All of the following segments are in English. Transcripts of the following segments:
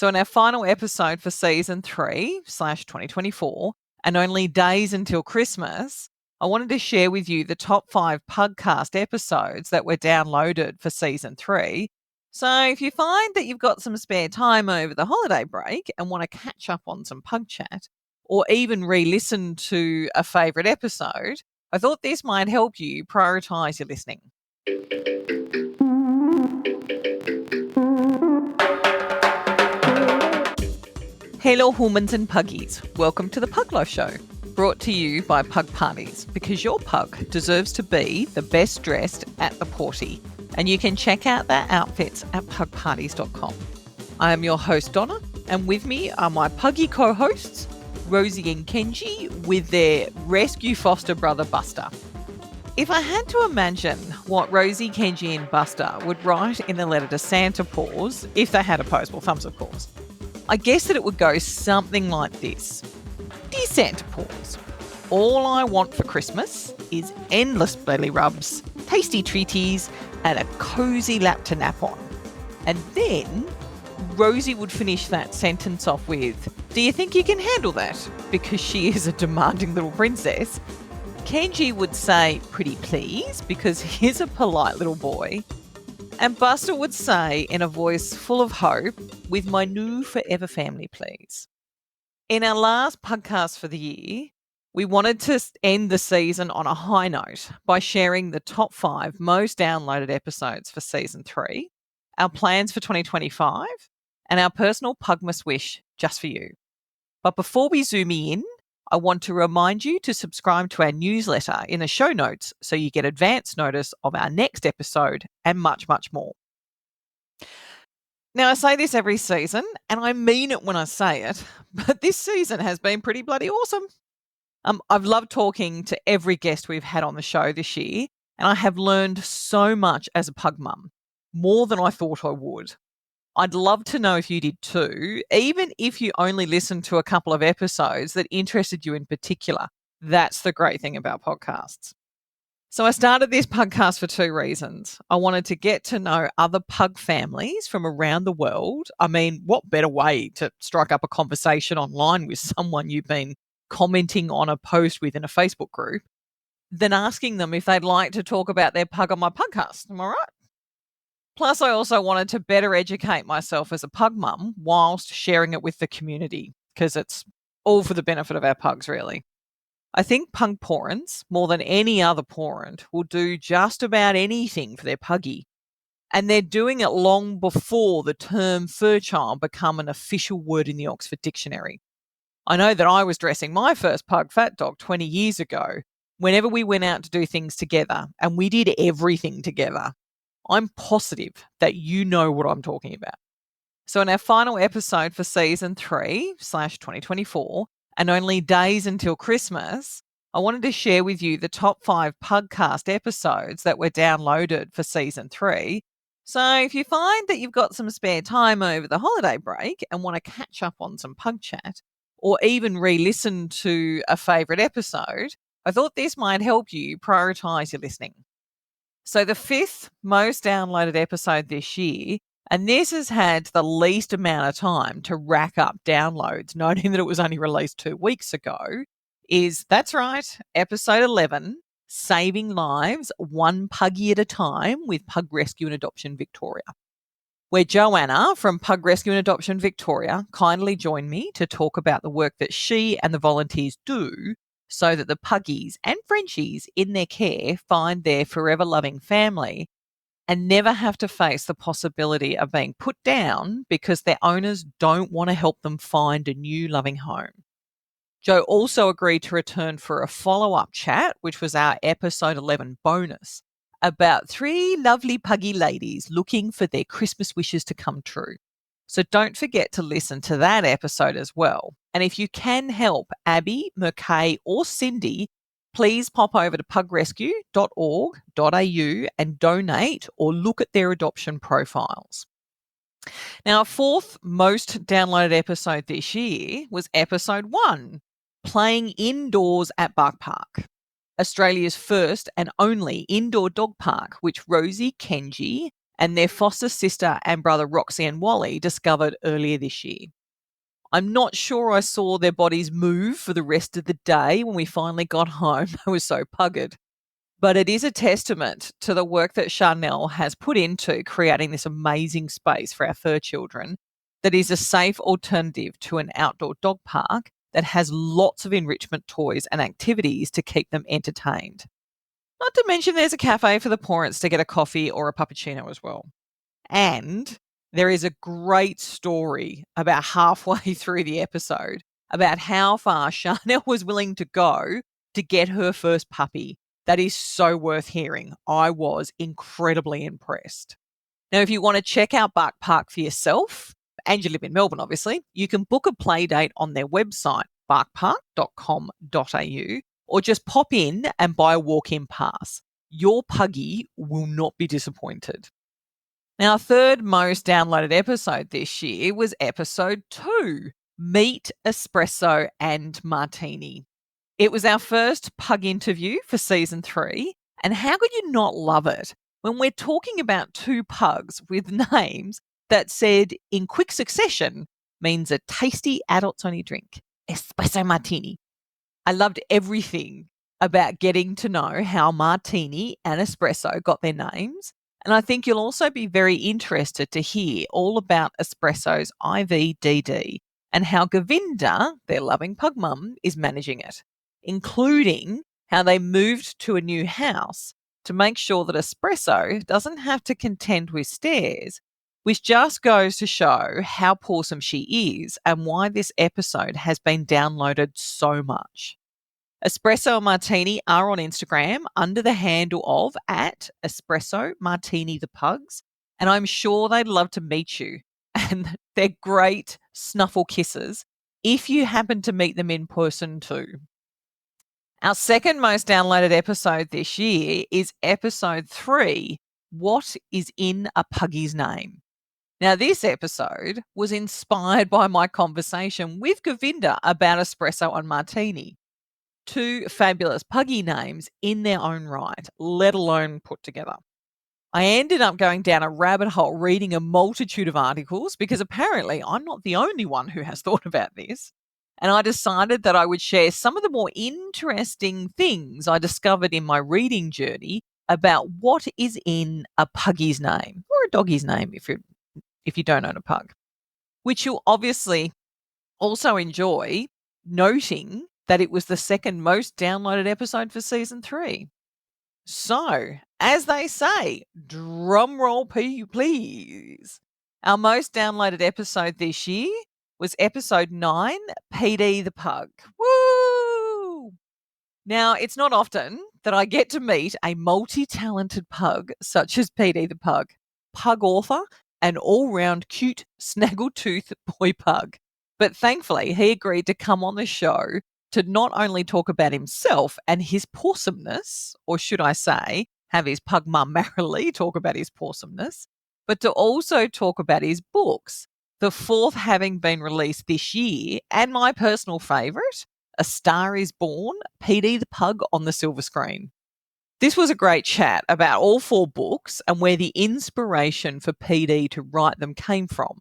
So, in our final episode for season 3/2024, and only days until Christmas, I wanted to share with you the top 5 podcast episodes that were downloaded for season 3. So, if you find that you've got some spare time over the holiday break and want to catch up on some pug chat, or even re listen to a favourite episode, I thought this might help you prioritise your listening. Hello, humans and puggies. Welcome to the Pug Life Show, brought to you by Pug Parties, because your pug deserves to be the best dressed at the porty, and you can check out their outfits at pugparties.com. I am your host, Donna, and with me are my puggy co-hosts, Rosie and Kenji, with their rescue foster brother, Buster. If I had to imagine what Rosie, Kenji and Buster would write in the letter to Santa Paws, if they had opposable thumbs, of course, I guess that it would go something like this. Dear Santa Paws, all I want for Christmas is endless belly rubs, tasty treaties, and a cosy lap to nap on. And then Rosie would finish that sentence off with, do you think you can handle that? Because she is a demanding little princess. Kenji would say, pretty please, because he's a polite little boy. And Buster would say in a voice full of hope, with my new forever family, please. In our last podcast for the year, we wanted to end the season on a high note by sharing the top 5 most downloaded episodes for season 3, our plans for 2025, and our personal Pugmas wish just for you. But before we zoom in, I want to remind you to subscribe to our newsletter in the show notes so you get advance notice of our next episode and much, much more. Now, I say this every season, and I mean it when I say it, but this season has been pretty bloody awesome. I've loved talking to every guest we've had on the show this year, and I have learned so much as a pug mum, more than I thought I would. I'd love to know if you did too, even if you only listened to a couple of episodes that interested you in particular. That's the great thing about podcasts. So I started this podcast for 2 reasons. I wanted to get to know other pug families from around the world. I mean, what better way to strike up a conversation online with someone you've been commenting on a post with in a Facebook group than asking them if they'd like to talk about their pug on my podcast. Am I right? Plus, I also wanted to better educate myself as a pug mum whilst sharing it with the community, because it's all for the benefit of our pugs, really. I think pug parents, more than any other parent, will do just about anything for their puggy. And they're doing it long before the term fur child become an official word in the Oxford Dictionary. I know that I was dressing my first pug, Fat Dog, 20 years ago, whenever we went out to do things together, and we did everything together. I'm positive that you know what I'm talking about. So in our final episode for season 3/2024, and only days until Christmas, I wanted to share with you the top 5 podcast episodes that were downloaded for season 3. So if you find that you've got some spare time over the holiday break and want to catch up on some pug chat, or even re-listen to a favourite episode, I thought this might help you prioritise your listening. So the 5th most downloaded episode this year, and this has had the least amount of time to rack up downloads, noting that it was only released 2 weeks ago, is, that's right, episode 11, Saving Lives One Puggy at a Time with Pug Rescue and Adoption Victoria, where Joanna from Pug Rescue and Adoption Victoria kindly joined me to talk about the work that she and the volunteers do so that the puggies and Frenchies in their care find their forever loving family and never have to face the possibility of being put down because their owners don't want to help them find a new loving home. Jo also agreed to return for a follow-up chat, which was our episode 11 bonus, about 3 lovely puggy ladies looking for their Christmas wishes to come true. So don't forget to listen to that episode as well. And if you can help Abby, Murkay or Cindy, please pop over to pugrescue.org.au and donate or look at their adoption profiles. Now, our 4th most downloaded episode this year was episode 1, Playing Indoors at Bark Park, Australia's first and only indoor dog park, which Rosie, Kenji and their foster sister and brother Roxy and Wally discovered earlier this year. I'm not sure I saw their bodies move for the rest of the day when we finally got home. I was so puggered. But it is a testament to the work that Chanel has put into creating this amazing space for our fur children that is a safe alternative to an outdoor dog park that has lots of enrichment toys and activities to keep them entertained. Not to mention there's a cafe for the parents to get a coffee or a puppuccino as well. And there is a great story about halfway through the episode about how far Chanel was willing to go to get her first puppy. That is so worth hearing. I was incredibly impressed. Now, if you want to check out Bark Park for yourself, and you live in Melbourne, obviously, you can book a play date on their website, barkpark.com.au, or just pop in and buy a walk-in pass. Your puggy will not be disappointed. Now, our third most downloaded episode this year was episode 2, Meet, Espresso and Martini. It was our first pug interview for season 3, and how could you not love it when we're talking about 2 pugs with names that said in quick succession means a tasty adults-only drink, Espresso Martini. I loved everything about getting to know how Martini and Espresso got their names, and I think you'll also be very interested to hear all about Espresso's IVDD and how Govinda, their loving pug mum, is managing it, including how they moved to a new house to make sure that Espresso doesn't have to contend with stairs, which just goes to show how awesome she is and why this episode has been downloaded so much. Espresso and Martini are on Instagram under the handle of @Espresso Martini the Pugs, and I'm sure they'd love to meet you. And they're great snuffle kisses if you happen to meet them in person too. Our second most downloaded episode this year is episode 3, What is in a Puggy's Name? Now, this episode was inspired by my conversation with Govinda about Espresso and Martini. 2 fabulous puggy names in their own right, let alone put together. I ended up going down a rabbit hole reading a multitude of articles because apparently I'm not the only one who has thought about this. And I decided that I would share some of the more interesting things I discovered in my reading journey about what is in a puggy's name, or a doggy's name if you don't own a pug, which you'll obviously also enjoy noting that it was the second most downloaded episode for season 3. So, as they say, drum roll please. Our most downloaded episode this year was episode 9, PD the Pug. Woo! Now, it's not often that I get to meet a multi-talented pug such as PD the Pug, pug author, and all-round cute snaggletooth boy pug. But thankfully, he agreed to come on the show to not only talk about himself and his pawsomeness, or should I say, have his pug mum Marilee talk about his pawsomeness, but to also talk about his books, the 4th having been released this year, and my personal favourite, A Star is Born, PD the Pug on the Silver Screen. This was a great chat about all 4 books and where the inspiration for PD to write them came from.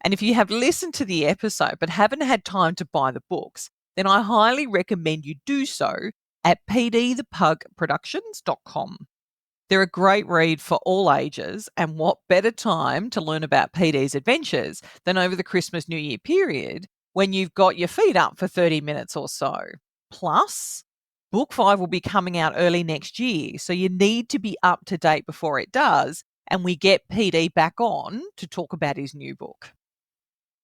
And if you have listened to the episode but haven't had time to buy the books, then I highly recommend you do so at pdthepugproductions.com. They're a great read for all ages, and what better time to learn about PD's adventures than over the Christmas New Year period when you've got your feet up for 30 minutes or so. Plus, Book 5 will be coming out early next year, so you need to be up to date before it does, and we get PD back on to talk about his new book.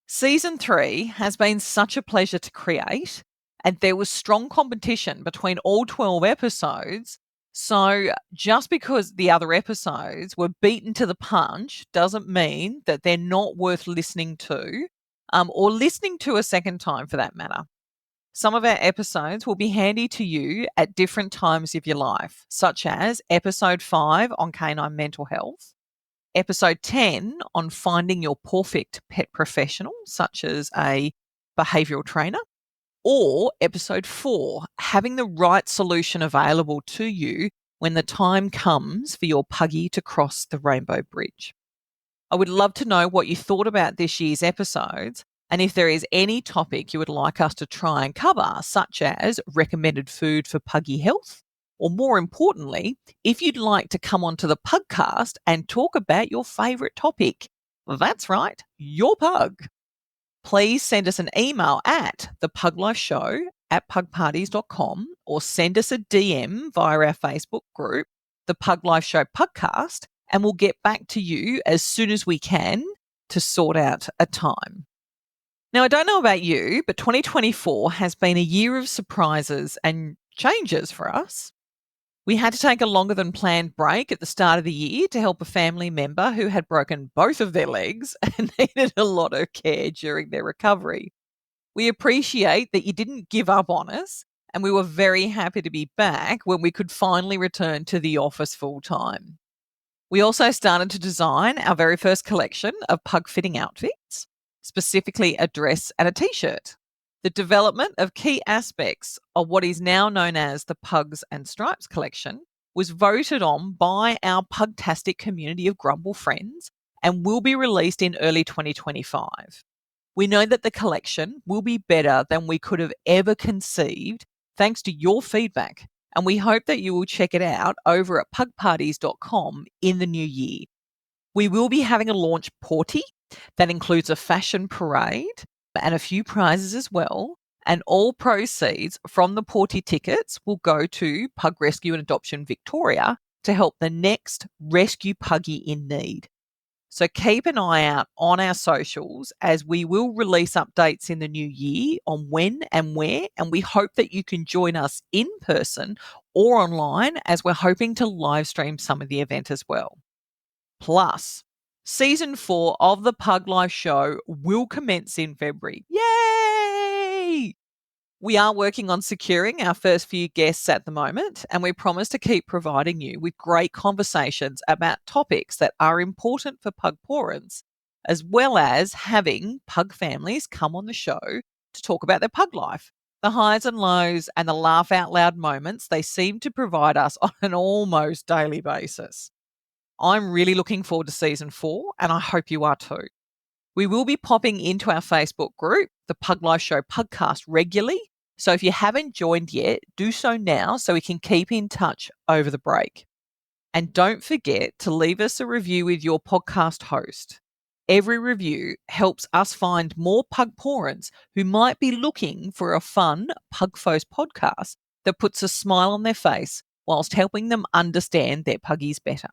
Season 3 has been such a pleasure to create, and there was strong competition between all 12 episodes. So just because the other episodes were beaten to the punch doesn't mean that they're not worth listening to, or listening to a second time for that matter. Some of our episodes will be handy to you at different times of your life, such as episode 5 on canine mental health, episode 10 on finding your perfect pet professional, such as a behavioural trainer, or episode 4, having the right solution available to you when the time comes for your puggy to cross the rainbow bridge. I would love to know what you thought about this year's episodes and if there is any topic you would like us to try and cover, such as recommended food for puggy health, or more importantly, if you'd like to come onto the Pugcast and talk about your favourite topic. That's right, your pug. Please send us an email at thepuglifeshow@pugparties.com or send us a DM via our Facebook group, the Pug Life Show Pugcast, and we'll get back to you as soon as we can to sort out a time. Now, I don't know about you, but 2024 has been a year of surprises and changes for us. We had to take a longer than planned break at the start of the year to help a family member who had broken both of their legs and needed a lot of care during their recovery. We appreciate that you didn't give up on us, and we were very happy to be back when we could finally return to the office full time. We also started to design our very first collection of pug fitting outfits, specifically a dress and a t-shirt. The development of key aspects of what is now known as the Pugs and Stripes collection was voted on by our Pugtastic community of Grumble friends and will be released in early 2025. We know that the collection will be better than we could have ever conceived thanks to your feedback, and we hope that you will check it out over at pugparties.com in the new year. We will be having a launch party that includes a fashion parade and a few prizes as well, and all proceeds from the party tickets will go to Pug Rescue and Adoption Victoria to help the next rescue puggy in need. So keep an eye out on our socials as we will release updates in the new year on when and where, and we hope that you can join us in person or online as we're hoping to live stream some of the event as well. Plus, Season 4 of the Pug Life Show will commence in February. Yay! We are working on securing our first few guests at the moment, and we promise to keep providing you with great conversations about topics that are important for pug parents, as well as having pug families come on the show to talk about their pug life, the highs and lows, and the laugh out loud moments they seem to provide us on an almost daily basis. I'm really looking forward to Season 4, and I hope you are too. We will be popping into our Facebook group, the Pug Life Show Pugcast, regularly. So if you haven't joined yet, do so now so we can keep in touch over the break. And don't forget to leave us a review with your podcast host. Every review helps us find more pug parents who might be looking for a fun Pugfos podcast that puts a smile on their face whilst helping them understand their puggies better.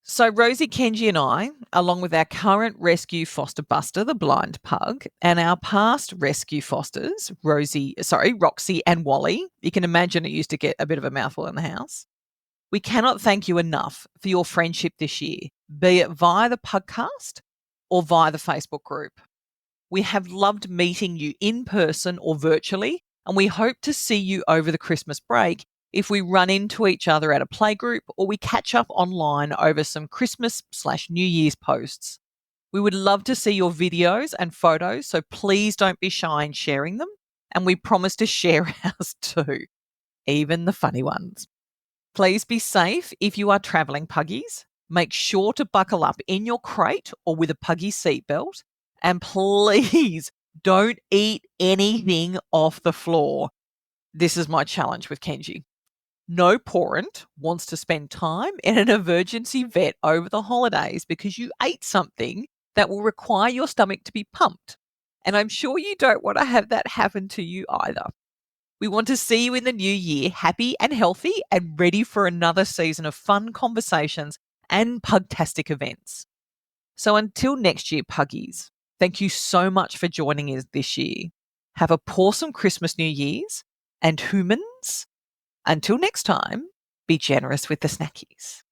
So Rosie, Kenji and I, along with our current rescue foster Buster, the blind pug, and our past rescue fosters, Roxy and Wally, you can imagine it used to get a bit of a mouthful in the house. We cannot thank you enough for your friendship this year, be it via the Pugcast or via the Facebook group. We have loved meeting you in person or virtually, and we hope to see you over the Christmas break if we run into each other at a playgroup or we catch up online over some Christmas/New Year's posts. We would love to see your videos and photos, so please don't be shy in sharing them, and we promise to share ours too, even the funny ones. Please be safe if you are travelling puggies. Make sure to buckle up in your crate or with a puggy seatbelt, and please don't eat anything off the floor. This is my challenge with Kenji. No parent wants to spend time in an emergency vet over the holidays because you ate something that will require your stomach to be pumped. And I'm sure you don't want to have that happen to you either. We want to see you in the new year happy and healthy and ready for another season of fun conversations and pugtastic events. So until next year, puggies, thank you so much for joining us this year. Have a pawsome Christmas, New Year's, and humans, until next time, be generous with the snackies.